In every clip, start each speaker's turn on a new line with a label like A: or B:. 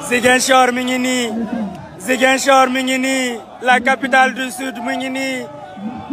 A: Ziguinchor mi ngi nii Ziguinchor mi ngi nii la capitale du sud mi ngi nii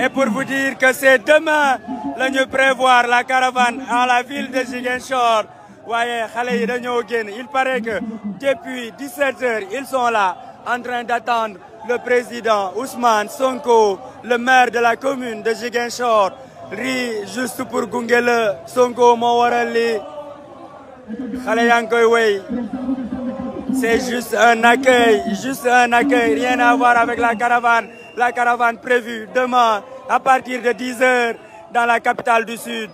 A: et pour vous dire que c'est demain la ñu prévoir la caravane à la ville de Ziguinchor waaye xale yi dañoo génn il paraît que depuis 17 heures ils sont là en train d'attendre le président Ousmane Sonko le maire de la commune de Ziguinchor ri juste pour gunge la Sonko moo waral li xale yaa ngi koy wéy. C'est juste un accueil, rien à voir avec la caravane prévue demain à partir de 10 heures dans la capitale du Sud.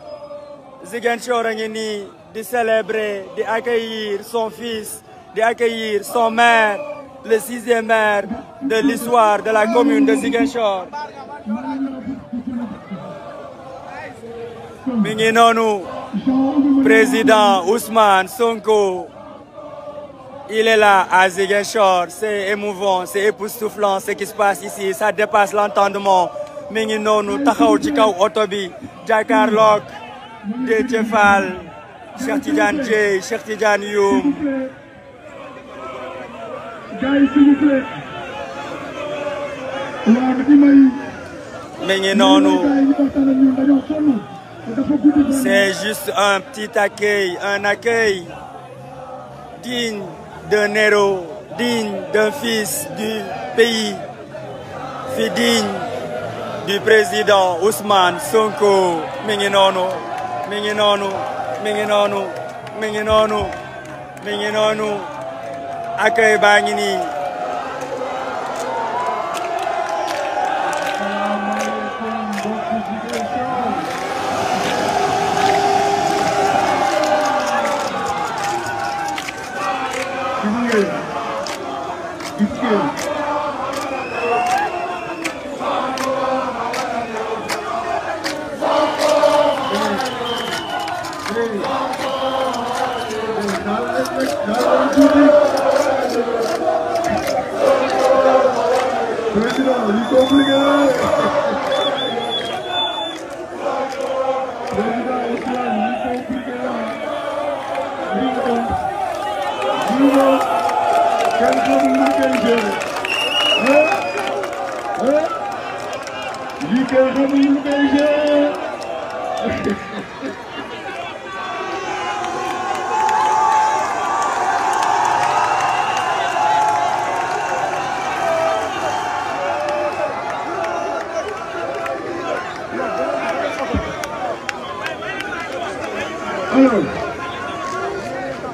A: Ziguinchor a ngi nii di célébrer, di accueillir son fils, di accueillir son maire, le 6e maire de l'histoire de la commune de Ziguinchor. Mi ngi noonu, président Ousmane Sonko. Il est là à Ziguinchor, c'est émouvant, c'est époustouflant ce qui se passe ici, ça dépasse l'entendement. Mi ngi noonu taxaw ci kaw oto bi jàkkaarloog Déthié Fall, Cheikh Tidiane Dièye, Cheikh Tidiane Youm. Mi ngi noonu. C'est juste un petit accueil, un accueil digne d'un héros, digne d'un fils du pays, digne du président Ousmane Sonko. Mi ngi noonu, mi ngi noonu, mi ngi noonu, mi ngi noonu, mi ngi noonu, accueil baa ngi nii.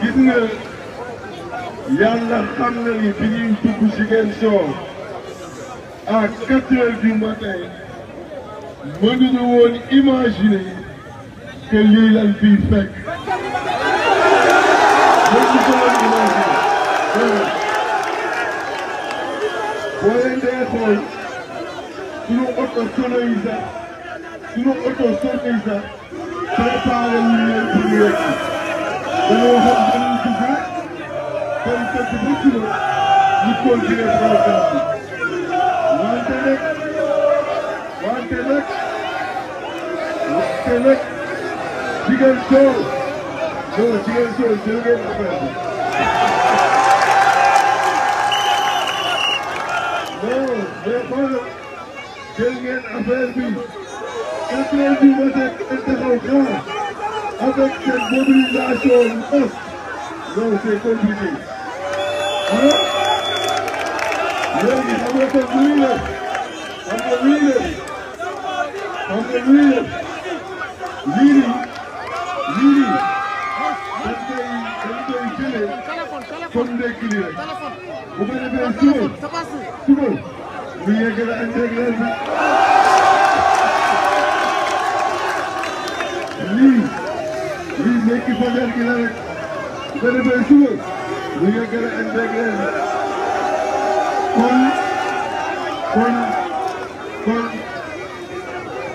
B: gis nga yàlla xam na ni bi ñuy dugg Ziguinchor à 4 heures du matin mënuñu woon imaginer que lii lañ fiy fekk. mënuñu ko woon imaginer. boo leen dee xool sunu oto sono yi sax préparé wu ñu leen pour ñu yegg dañoo xam dañuy dugg comme fekk ba suba ñu continuer programme bi wante nag Ziguinchor jël ngeen affaire bi non mais xoolal jël ngeen affaire bi 4 heures du matin avec cette mobilisation masse, non, c'est compliqué. Hein? Léegi xam nga ko luy la lii dañ koy jëlee comme ndekki li rek bu ko defee suba mu yegg la intégral bi lii nekki fajar gi la rek bu ko defee suba mu yegg la intégral bi kon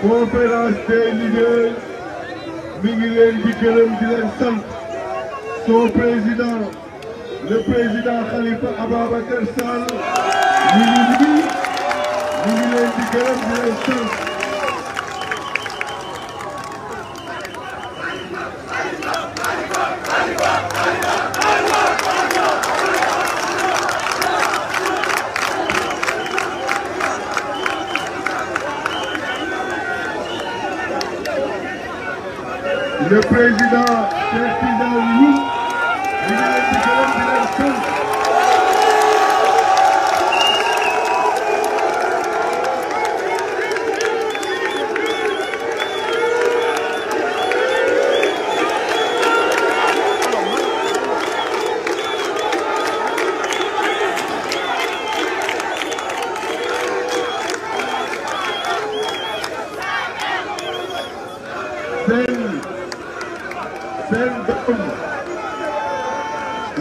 B: conférence des leaders mi ngi leen di gërëm di leen sant son président le président Khalifa Ababacar Sall mi ngi leen di gërëm di leen sant. le président Cheikh Tidiane Youm mi ngi leen di gërëm di leen sant.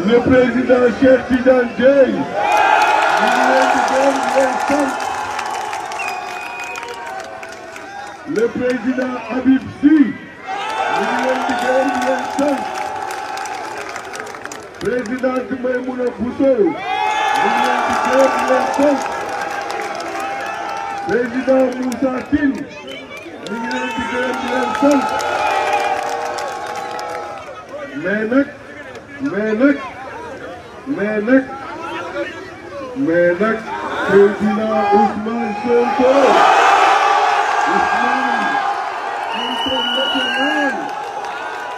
B: Le président Cheikh Tidiane Dièye mi ngi leen di gërëm di leen sant. Le président Habib Sy mi ngi leen di gërëm di leen sant. Présidente Maïmouna Bousso mi ngi leen di gërëm di leen sant. Président Moussa Tine mi ngi leen di gërëm di leen sant. mais nag président Ousmane Sonko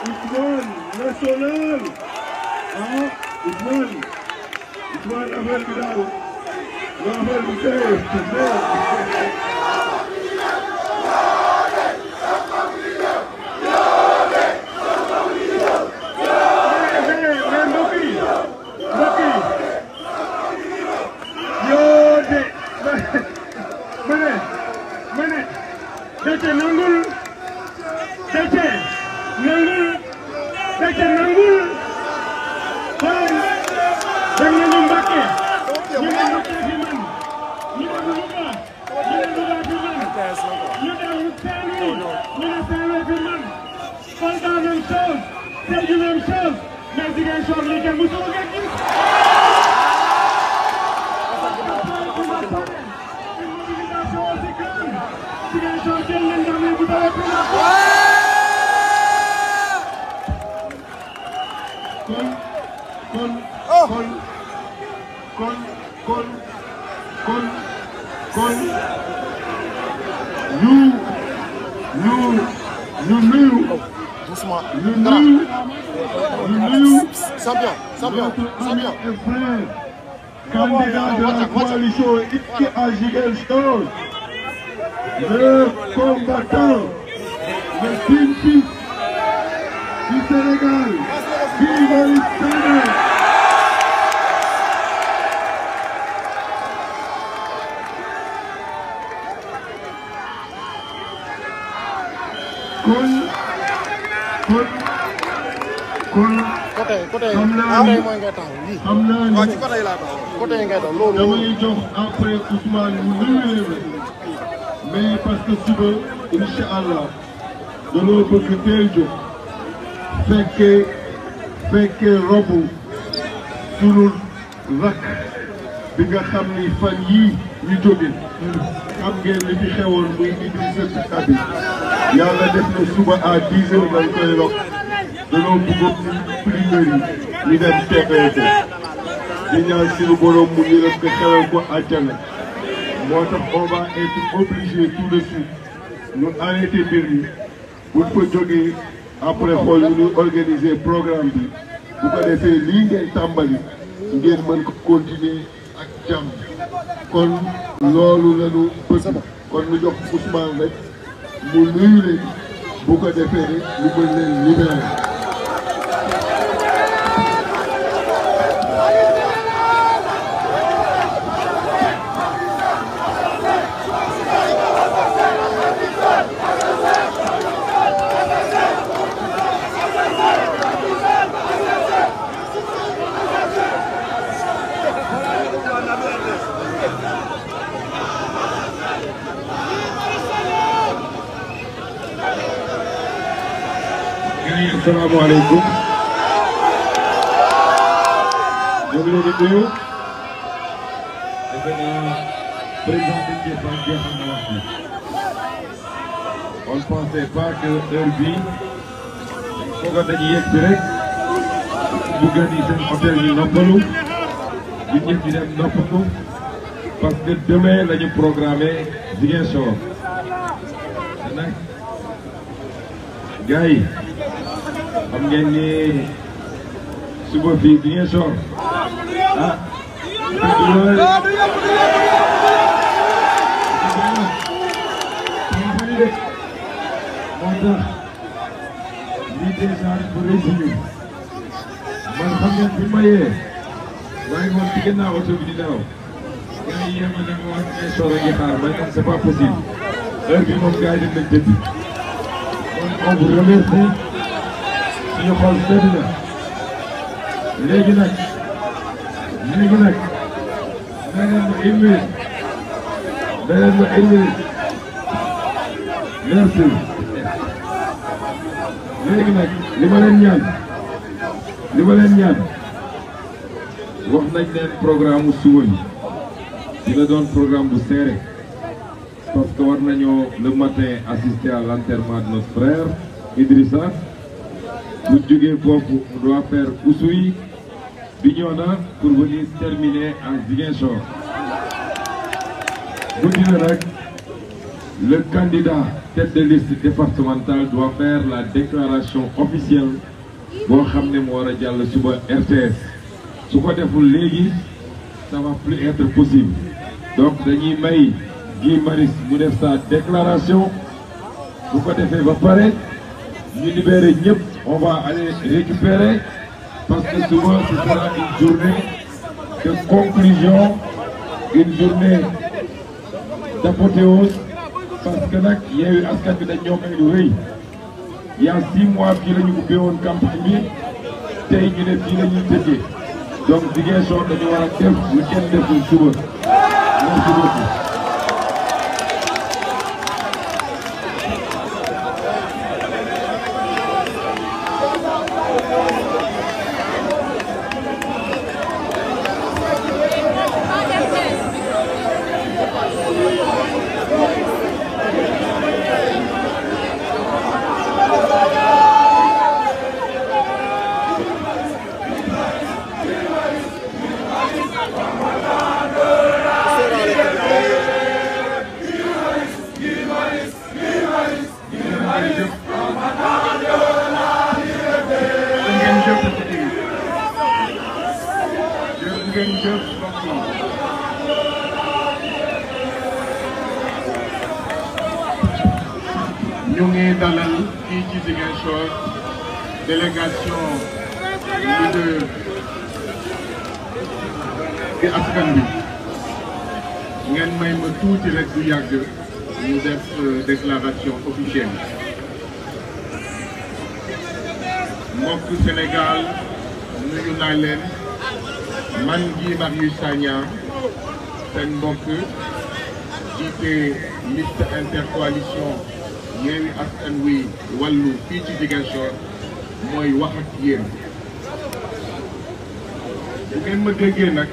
B: Ousmane national Ousmane affaire bi daal affaire bi candidat de la coalition Itti à Ziguinchor, le combattant, le Team Fils du Sénégal, vive le Sénégal. damay jox après Ousmane mu nuyu mais parce que suba incha allah dañoo bëgg teel jóg fekkee robu sunu rakk bi nga xam ni fan yii ñu jóge xam ngeen li fi xewoon muy Idrissa Seck bi yàlla def na suba à 10 heures lañ koy rok dañoo bëggoon primeur yi ñu dem teewee ko di ñaan suñu borom mu yërëm ko xelal ko àjjana moo tax on va être obligé tout de suite ñu arrêté mbir yi buñ ko jógee après xool ñu ñuy organiser programme bi bu ko defee lii ngeen tàmbali ngeen mën ko continuer ak jàmm kon loolu lañu bëgg kon ñu jox Ousmane rek mu nuyu leen bu ko defee ñu mën leen libérer. Asalaamaaleykum. ñu ngi leen di nuyu. defe naa président bi jeexal na wax bi. on ne pensait pas que heure bii foog a dañuy yegg si rek bu gën yi seen hôtel yi noppalu ñu ñëpp di dem noppalu parce que demain la ñu programmé Ziguinchor. nag gars yi
C: xam ngeen ni suba fii di ngeen soor ah moo tax lii déjà bu résigné man xam ngeen bi ma yee maa ngi woon ci gannaaw oto bi di nelaw gars yi yéema ne ma wax ngay soor a ngi xaar man c'est pas possible heure bi moom gars yi dañ leen tëdd kon on vous remercie suñu xol sedd na léegi nag na ngeen ma une minute merci léegi nag li ma leen ñaan wax nañ leen programme suba bi dina doon programme bu serré parce que war nañoo le matin assister à l'enterrement de notre frère Idrissa bu jógee foofu on doit faire Oussouye Bignona pour venir terminer à Ziguinchor guddi na nag le candidat tête de liste départementale doit faire la déclaration officielle boo xam ne moo war a jàll suba RTS su ko deful léegi ça va plus être possible donc dañuy may Guy Marius mu def sa déclaration bu ko defee ba pare ñu libérer ñëpp on va aller récupérer parce que souvent ce sera une journée de conclusion une journée d'apothéose parce que nag Yewwi Askan Wi dañ ñoo may lu rëy il y a 6 mois fii la ñu ubbee woon campagne bi tey ñu ne fii la ñuy tëjee donc Ziguinchor dañu war a def lu kenn deful suba merci beaucoup.
B: ñu ngi dalal fii ci Ziguinchor délégation leader di askan bi ngeen may ma tuuti rek du yàgg ñu def déclaration officielle mbokk Sénégal nuyu naa leen man Guy Marius Sagna seen mbokk jiite liste intercoalition Yewwi Askan Wi Wallu fii ci Ziguinchor mooy wax ak yéen bu ngeen ma déggee nag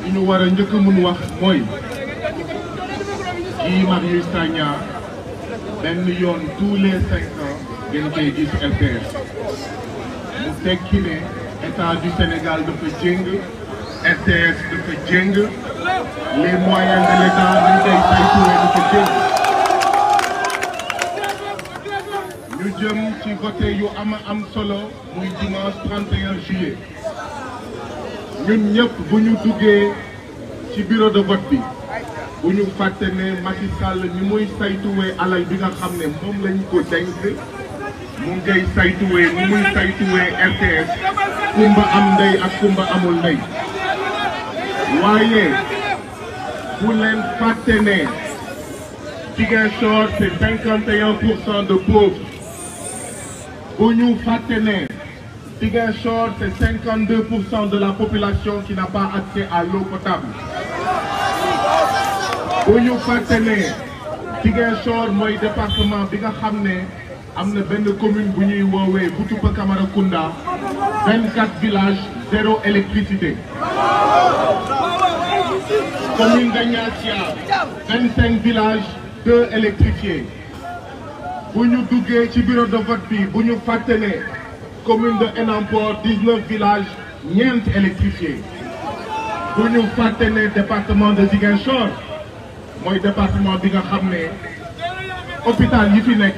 B: li ñu war a njëkk a mun wax mooy Guy Marius Sagna benn yoon tous les 5 ans ngeen koy gis RTS mu tekki ne état du Sénégal dafa jéng RTS dafa jéng les moyens de l'état dañ koy saytuwee dafa jéng ñu jëm ci voté yu am solo muy dimanche 31 juillet ñun ñëpp bu ñu duggee ci bureau de vote bi bu ñu fàtte ne Macky Sall ni muy saytuwee alal bi nga xam ne moom lañ ko dénk mu ngay saytuwee ni muy saytuwee RTS kumba am ndey ak kumba amul ndey waaye bu leen fàtte ne Ziguinchor c'est 51% de pauvres bu ñu fàtte ne Ziguinchor c'est 52% de la population qui n'a pas accès à l'eau potable bu ñu fàtte ne Ziguinchor mooy département bi nga xam ne am na benn commune bu ñuy woowee Boutoupa Camaracounda 24 villages 0 électricité commune de Niassia 25 villages 2 électrifiés bu ñu duggee ci bureau de vote bi bu ñu fàtte ne commune de Enampor 19 villages ñeent électrifiés bu ñu fàtte ne département de Ziguinchor mooy département bi nga xam ne hôpital yi fi nekk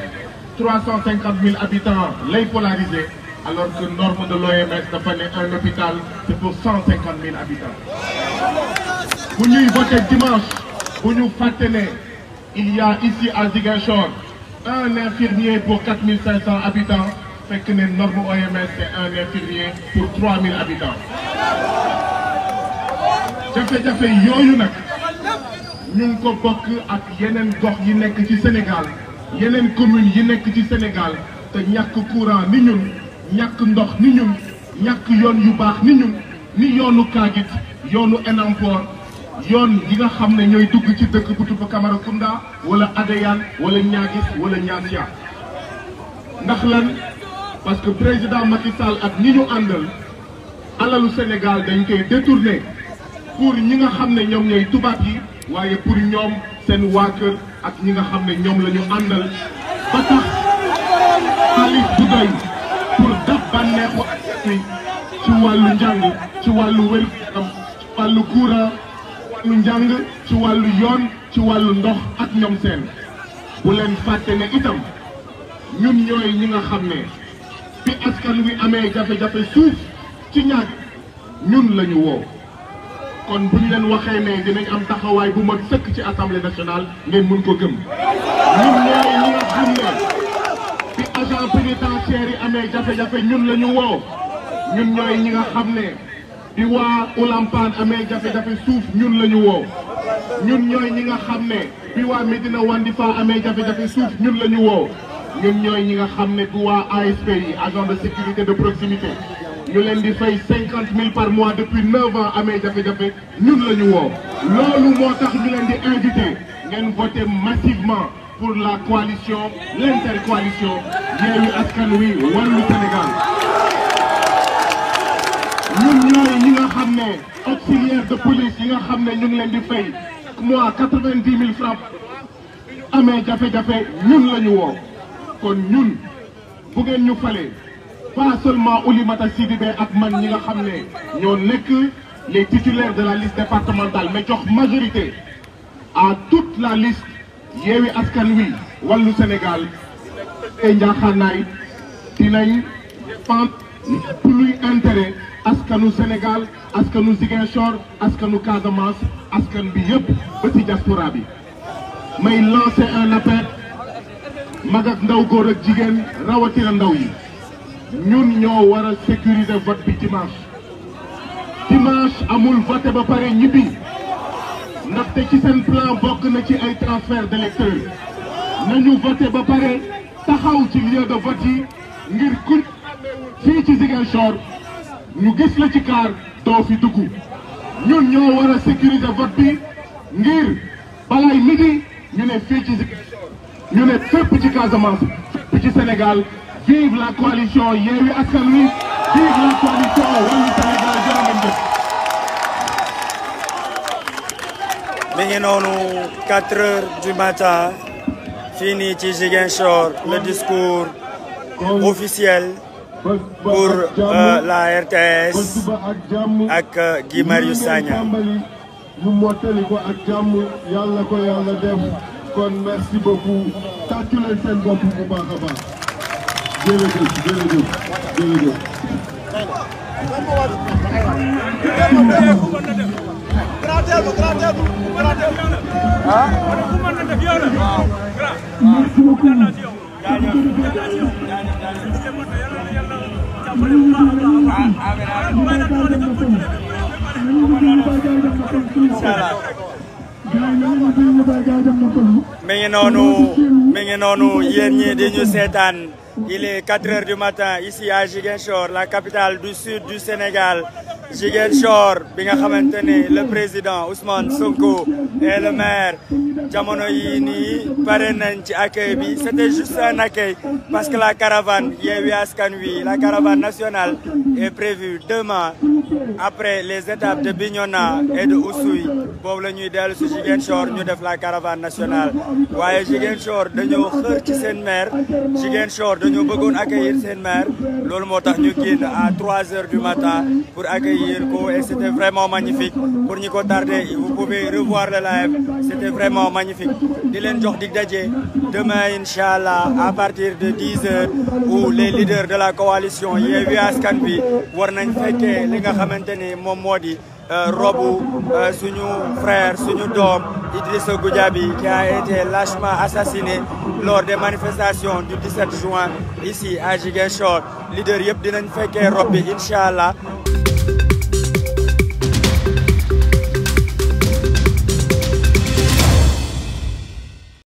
B: 350 000 habitants lay polarisé alors que norme de l'OMS dafa ne un hôpital c'est pour 150 000 habitants. bu ñuy voté dimanche bu ñu fàtte ne il y a ici à Ziguinchor un infirmier pour 4500 habitants fekk ne norme OMS c'est un infirmier pour 3000 habitants. jafe-jafe yooyu nag ñu ngi ko bokk ak yeneen gox yi nekk ci Sénégal yeneen communes yi nekk ci Sénégal te ñàkk courant ni ñun ñàkk ndox ni ñun ñàkk yoon yu baax ni ñun ni yoonu Kaagit yoonu Enampor yoon yi nga xam ne ñooy dugg ci dëkk bu tudd Camaracounda wala Adéane wala Niaguis wala Niassia ndax lan parce que président Macky Sall ak ñi ñu àndal alalu Sénégal dañ koy détourné pour ñi nga xam ne ñoom ñooy tubaab yi waaye pour ñoom seen waa kër ak ñi nga xam ne ñoom la ñu àndal ba tax xaalis bu doy pour dab bànneexu ci wàllu njàng ci wàllu wér-gu-yaram ci wàllu courant ci wàllu njàng ci wàllu yoon ci wàllu ndox ak ñoom seen bu leen fàtte ne itam ñun ñooy ñi nga xam ne bi askan wi amee jafe-jafe suuf ci ñaag ñun la ñu woo kon bu ñu leen waxee ne dinañ am taxawaay bu mat sëkk ci assemblée nationale ngeen mun ko gëm ñun ñooy ñi nga xam ne bi agent pénitentiaire yi amee jafe-jafe ñun la ñu woo ñun ñooy ñi nga xam ne bi waa Oulampan amee jafe-jafe suuf ñun la ñu woo ñun ñooy ñi nga xam ne bi waa Médina Wandifa amee jafe-jafe suuf ñun la ñu woo ñun ñooy ñi nga xam ne bi waa ASP yi agent de sécurité de proximité ñu leen di fay 50 000 par mois depuis 9 ans amee jafe-jafe ñun la ñu woo loolu moo tax ñu leen di invité ngeen voté massivement pour la coalition l'intercoalition Yewwi Askan Wi Wallu Sénégal ñun ñooy ñi nga xam ne auxiliaire de police yi nga xam ne ñu ngi leen di fay mois 90 000 francs amee jafe-jafe ñun la ñu woo kon ñun bu ngeen ñu falee pas seulement Oulimata Sidibé ak man ñi nga xam ne ñoo nekk les titulaires de la liste départementale mais jox majorité à toute la liste Yewwi Askan Wi Wallu Sénégal et njaaxaanaay dinañ défendre lépp luy intérêt askanu Sénégal askanu Ziguinchor askanu Casamance askan bi yëpp ba ci diaspora bi may lancer un appel mag ak ndaw góor ak jigéen rawatina ndaw yi ñun ñoo war a sécuriser vote bi dimanche amul voté ba pare ñibbi ndaxte ci seen plan bokk na ci ay transfert d'électeurs nañu voté ba pare taxaw ci lieu de vote yi ngir kuñ fii ci Ziguinchor ñu gis la ci kaar doo fi dugg ñun ñoo war a sécuriser vote bi ngir balay midi ñu ne fii ci Ziguinchor ñu ne fépp ci Casamance fépp ci Sénégal vive la coalition Yewwi Askan Wi vive la coalition Wallu Sénégal jërë ngeen jëf.
A: mi ngi noonu 4 heures du matin fini ci Ziguinchor le discours officiel pour la RTS ak Guy Marius Sagna.
B: ñu mottali ko ak jàmm yàlla ko yàlla def kon merci beaucoup tàccu leen seen bopp bu baax a baax jërëjëf jërëjëf jërëjëf. merci beaucoup.
A: mi ngi noonu yéen ñi di ñu seetaan il est 4 heures du matin ici à Ziguinchor la capitale du sud du Sénégal Ziguinchor bi nga xamante ne le président Ousmane Sonko et le maire jamono yi nii pare nañ ci accueil bi c'était juste un accueil parce que la caravane Yewwi Askan Wi la caravane nationale est prévue demain après les étapes de Bignona et de Oussouye boobu la ñuy dellu si Ziguinchor ñu def la caravane nationale waaye Ziguinchor dañoo xër ci seen maire Ziguinchor dañoo bëggoon accueillir seen maire loolu moo tax ñu génn à 3 heures du matin pour accueillir ko et c'était vraiment magnifique pour ñi ko tardé vous pouvez revoir le live c'était vraiment magnifique di leen jox dig daje demain inchallah à partir de 10 heures où les leaders de la coalition Yewwi Askan Wi war nañ fekkee li nga xamante ni moom moo di robu suñu frère suñu doom Idrissa Goudiaby qui a été lâchement assassiné lors des manifestations du 17 juin ici à Ziguinchor leader yëpp dinañ fekkee rob bi inchallah